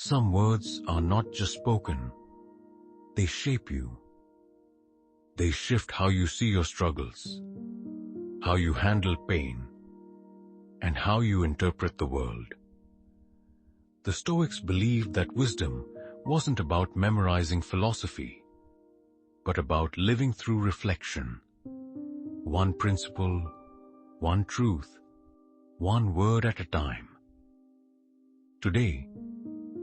Some words are not just spoken, they shape you. They shift how you see your struggles, how you handle pain, and how you interpret the world. The Stoics believed that wisdom wasn't about memorizing philosophy, but about living through reflection. One principle, one truth, one word at a time. Today,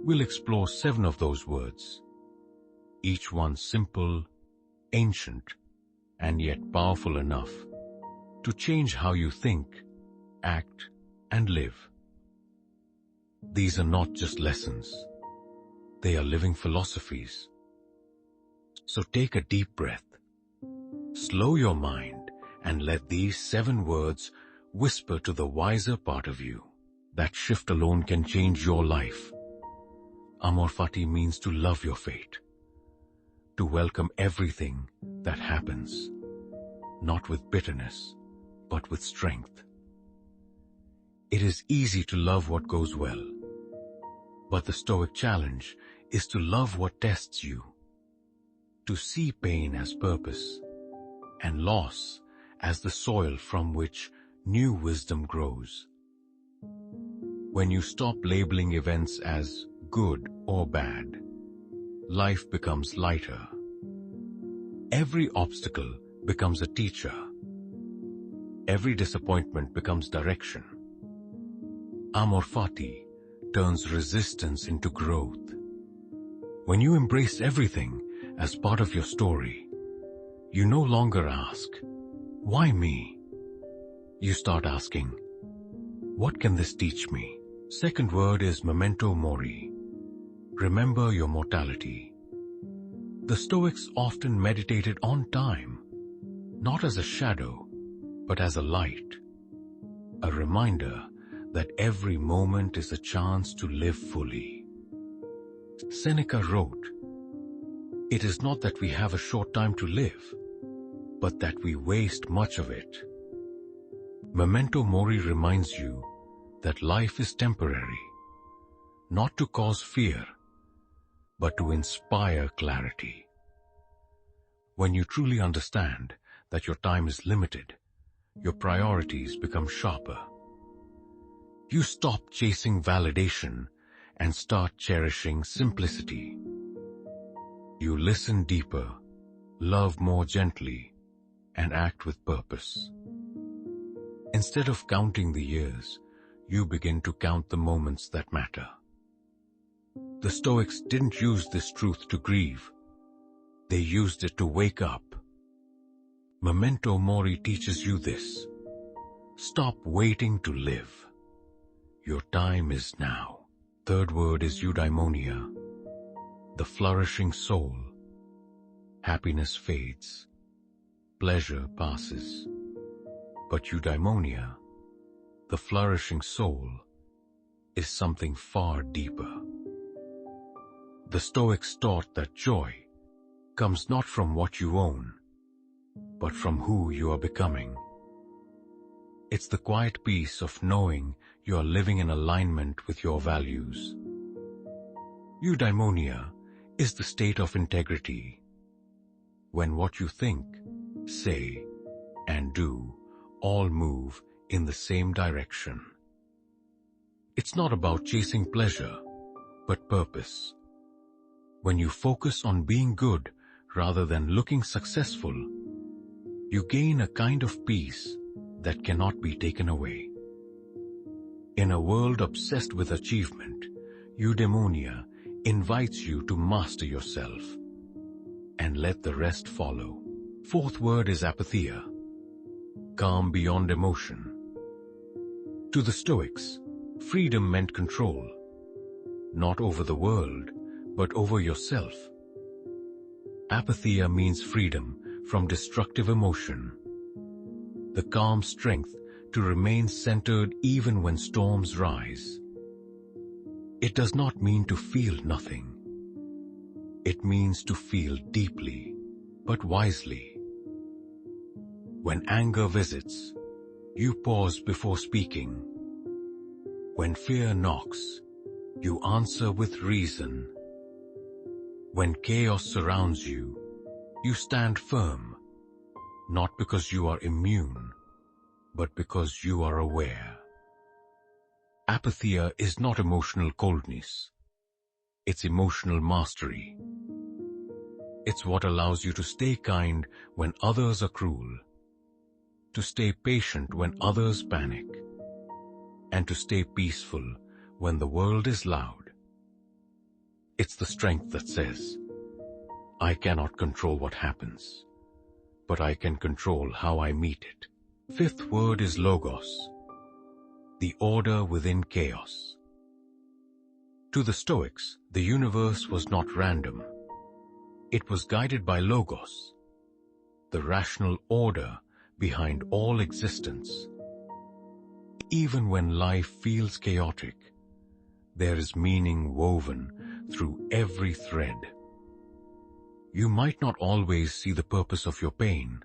we'll explore 7 of those words, each one simple, ancient, and yet powerful enough to change how you think, act, and live. These are not just lessons, they are living philosophies. So take a deep breath, slow your mind, and let these 7 words whisper to the wiser part of you. That shift alone can change your life. Amor Fati means to love your fate, to welcome everything that happens, not with bitterness, but with strength. It is easy to love what goes well, but the Stoic challenge is to love what tests you, to see pain as purpose, and loss as the soil from which new wisdom grows. When you stop labeling events as good or bad, life becomes lighter. Every obstacle becomes a teacher. Every disappointment becomes direction. Amor Fati turns resistance into growth. When you embrace everything as part of your story, you no longer ask, "Why me?" You start asking, "What can this teach me?" Second word is Memento Mori. Remember your mortality. The Stoics often meditated on time, not as a shadow, but as a light, a reminder that every moment is a chance to live fully. Seneca wrote, "It is not that we have a short time to live, but that we waste much of it." Memento Mori reminds you that life is temporary, not to cause fear, but to inspire clarity. When you truly understand that your time is limited, your priorities become sharper. You stop chasing validation and start cherishing simplicity. You listen deeper, love more gently, and act with purpose. Instead of counting the years, you begin to count the moments that matter. The Stoics didn't use this truth to grieve. They used it to wake up. Memento Mori teaches you this. Stop waiting to live. Your time is now. Third word is Eudaimonia, the flourishing soul. Happiness fades. Pleasure passes. But Eudaimonia, the flourishing soul, is something far deeper. The Stoics taught that joy comes not from what you own, but from who you are becoming. It's the quiet peace of knowing you are living in alignment with your values. Eudaimonia is the state of integrity, when what you think, say, and do all move in the same direction. It's not about chasing pleasure, but purpose. When you focus on being good rather than looking successful, you gain a kind of peace that cannot be taken away. In a world obsessed with achievement, Eudaimonia invites you to master yourself and let the rest follow. Fourth word is Apatheia, calm beyond emotion. To the Stoics, freedom meant control, not over the world, but over yourself. Apatheia means freedom from destructive emotion, the calm strength to remain centered even when storms rise. It does not mean to feel nothing. It means to feel deeply, but wisely. When anger visits, you pause before speaking. When fear knocks, You answer with reason. When chaos surrounds you, you stand firm, not because you are immune, but because you are aware. Apatheia is not emotional coldness. It's emotional mastery. It's what allows you to stay kind when others are cruel, to stay patient when others panic, and to stay peaceful when the world is loud. It's the strength that says, I cannot control what happens, but I can control how I meet it. Fifth word is logos, the order within chaos. To the Stoics, the universe was not random. It was guided by logos, the rational order behind all existence. Even when life feels chaotic, there is meaning woven through every thread. You might not always see the purpose of your pain,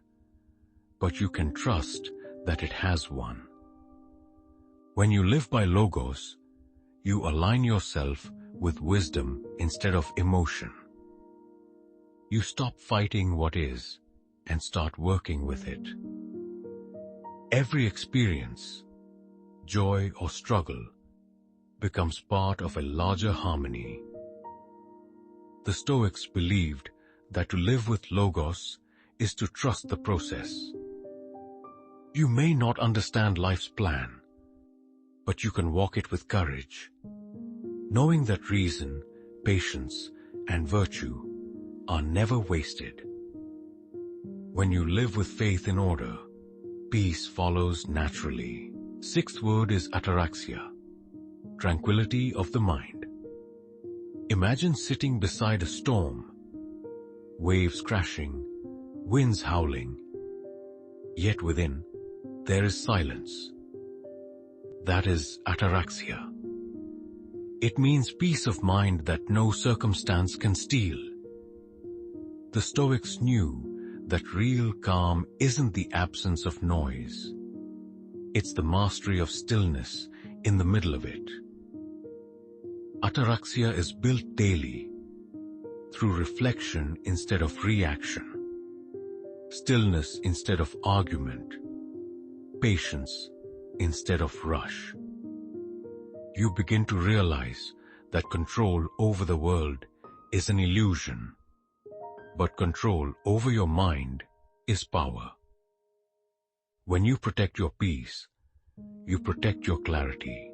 but you can trust that it has one. When you live by logos, you align yourself with wisdom instead of emotion. You stop fighting what is and start working with it. Every experience, joy or struggle, becomes part of a larger harmony. The Stoics believed that to live with logos is to trust the process. You may not understand life's plan, but you can walk it with courage, knowing that reason, patience, and virtue are never wasted. When you live with faith in order, peace follows naturally. Sixth word is Ataraxia, tranquility of the mind. Imagine sitting beside a storm, waves crashing, winds howling, yet within there is silence. That is Ataraxia. It means peace of mind that no circumstance can steal. The Stoics knew that real calm isn't the absence of noise. It's the mastery of stillness in the middle of it. Ataraxia is built daily, through reflection instead of reaction, stillness instead of argument, patience instead of rush. You begin to realize that control over the world is an illusion, but control over your mind is power. When you protect your peace, you protect your clarity,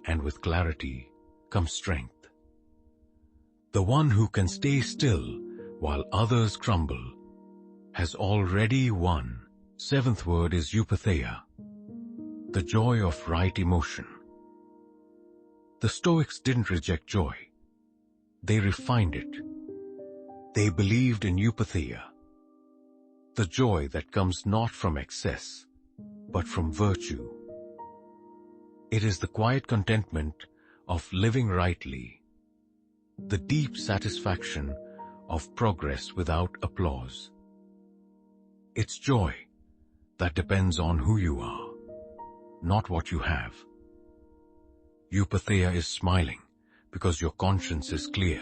and with clarity comes strength. The one who can stay still while others crumble has already won. Seventh word is Eupatheia, the joy of right emotion. The Stoics didn't reject joy. They refined it. They believed in Eupatheia, the joy that comes not from excess, but from virtue. It is the quiet contentment of living rightly, the deep satisfaction of progress without applause. It's joy that depends on who you are, not what you have. Eupatheia is smiling because your conscience is clear,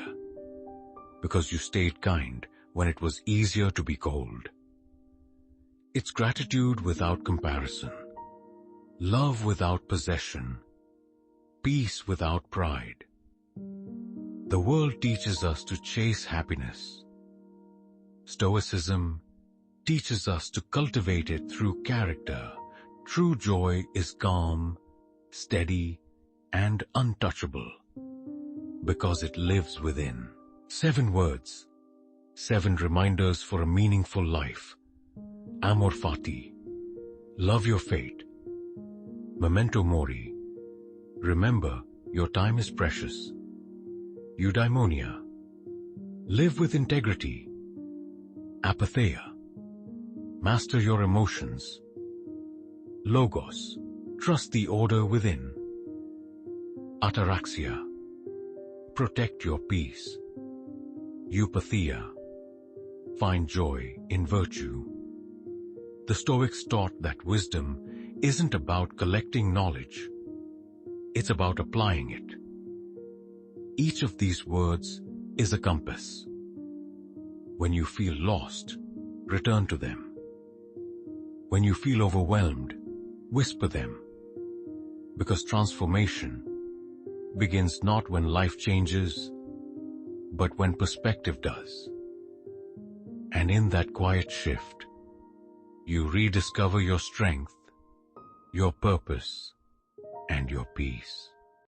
because you stayed kind when it was easier to be cold. It's gratitude without comparison, love without possession, peace without pride. The world teaches us to chase happiness. Stoicism teaches us to cultivate it through character. True joy is calm, steady, and untouchable, because it lives within. 7 words, 7 reminders for a meaningful life. Amor, Fati, love your fate. Memento, Mori, remember your time is precious. Eudaimonia, live with integrity. Apatheia, master your emotions. Logos, trust the order within. Ataraxia, protect your peace. Eupatheia, find joy in virtue. The Stoics taught that wisdom isn't about collecting knowledge. It's about applying it. Each of these words is a compass. When you feel lost, return to them. When you feel overwhelmed, whisper them. Because transformation begins not when life changes, but when perspective does. And in that quiet shift, you rediscover your strength, your purpose, and your peace.